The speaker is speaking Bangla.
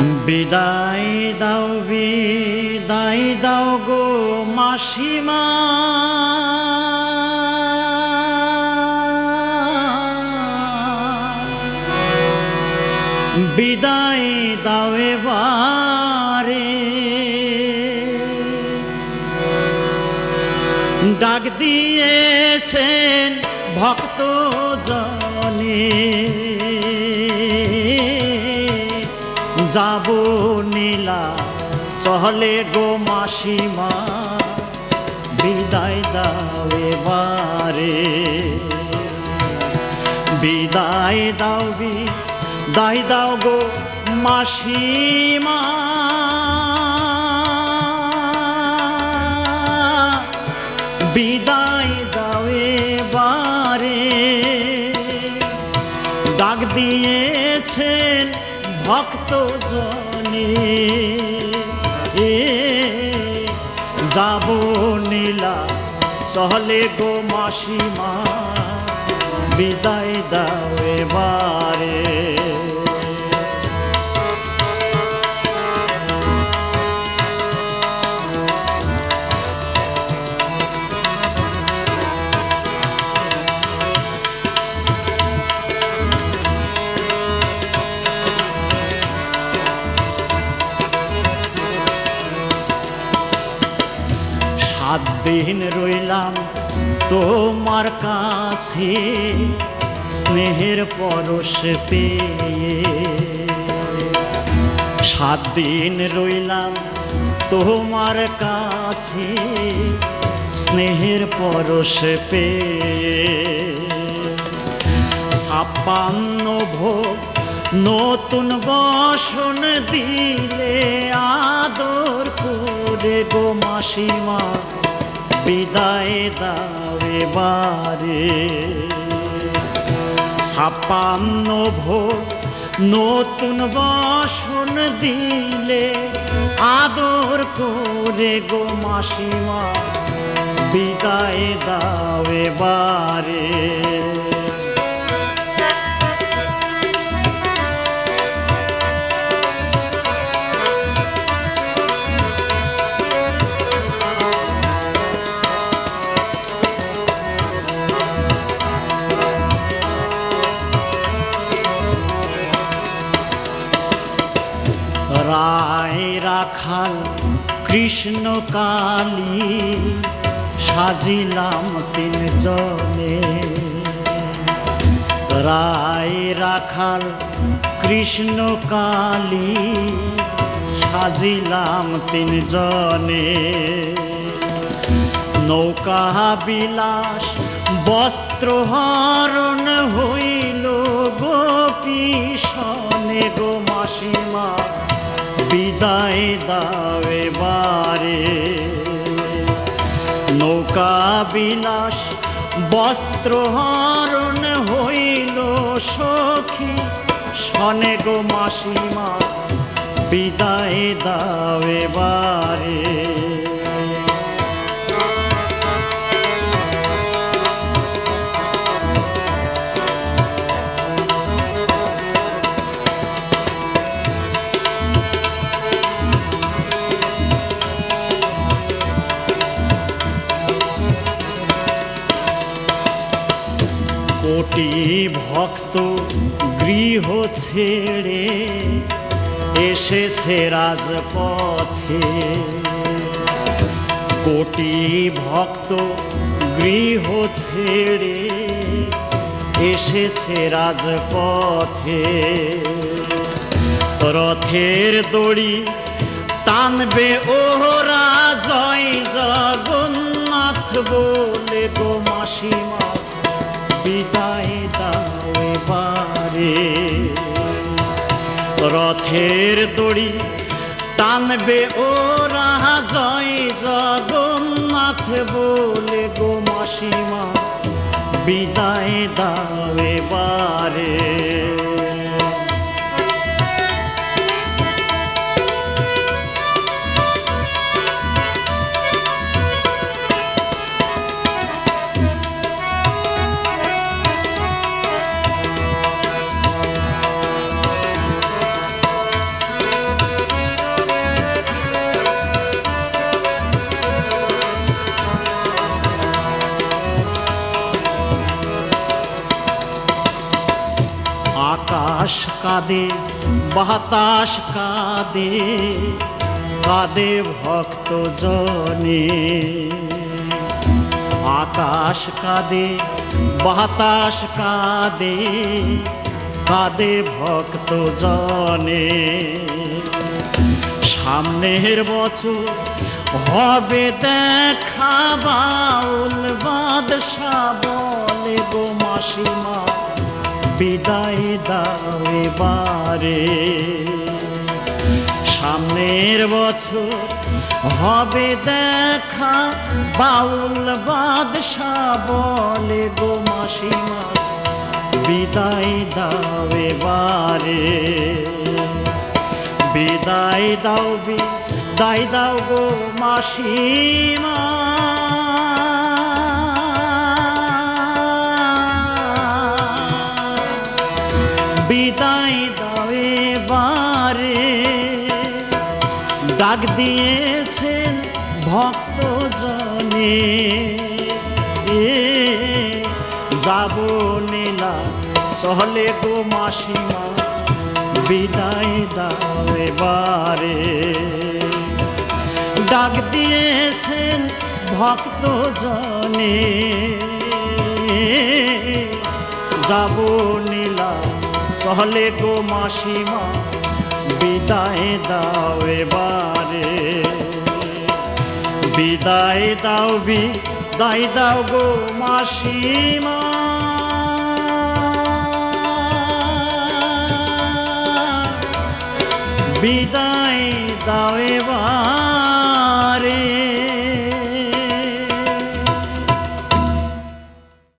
বিদায় দাও গো মাসিমা, বিদায় দাও এবারে। ডাক দিয়েছেন ভক্ত জনে, যাব নীলা চলে গো মাসিমা, বিদায় দাও এবারে। বিদায় দাও গো মাসিমা, বিদায় দাও এবারে। ডাক দিয়েছেন ভক্ত জনে, যাব নীলা চলে গো মাসিমা, বিদায় দাও এবারে। সাত দিন রইলাম তোমার কাছে, স্নেহের পরশ পেয়ে। সাত দিন রইলাম তোমার কাছে, স্নেহের পরশ পেয়ে। 56 ভোগ নতুন বসন দিলে, আদর করে গো মাসিমা, বিদায় দাও এবারে। 56 ভোগ নতুন বসন দিলে, আদর করে গো মাসিমা, বিদায় দাও এবারে। রায় রাখাল কৃষ্ণ কালী, সাজিলাম 3 জনে। রায় রাখাল কৃষ্ণ কালী, সাজিলাম 3 জনে। নৌকা বিলাস বস্ত্র হরণ হইল গোপী সনে গো মাসিমা, বিদায় দাও এবারে। নৌকা বিলাস বস্ত্র হরণ হইল সখী সনে গো মাসিমা, বিদায় দাও এবারে। কোটি ভক্ত গৃহ ছেড়ে এসেছে রাজপথে। কোটি ভক্ত গৃহ ছেড়ে এসেছে রাজপথে। রথের দড়ি টানবে ওরা, জয় জগন্নাথ বলে গো মাসিমা, বিদায় দাও এবারে। রথের দড়ি টানবে ওরা, জয় জগন্নাথ বলে গো মাসিমা, বিদায় দাও এবারে। কাঁদে বাতাস কাঁদে কাঁদে ভক্ত জনে আকাশ কাঁদে বাতাস কাঁদে কাঁদে ভক্ত জনে সামনের বছর হবে দেখা বাউল বাদশা বলে গো মাসিমা বিদায় দাও এবারে সামনের বছর হবে দেখা বাউল বাদশা বলে গো মাসিমা বিদায় দাও এবারে বিদায় দাও বিদায় দাও গো মাসিমা বিদায় দাও এবারে ডাক দিয়েছেন ভক্ত জনে যাব নীলা চলে গো মাসিমা বিদায় দাও এবারে ডাক দিয়েছেন ভক্ত জনে যাব নীলা চলে গো মাসিমা বিদায় দাও এবারে বিদায় দাও বিদায় দাও গো মাসিমা বিদায় দাও এবারে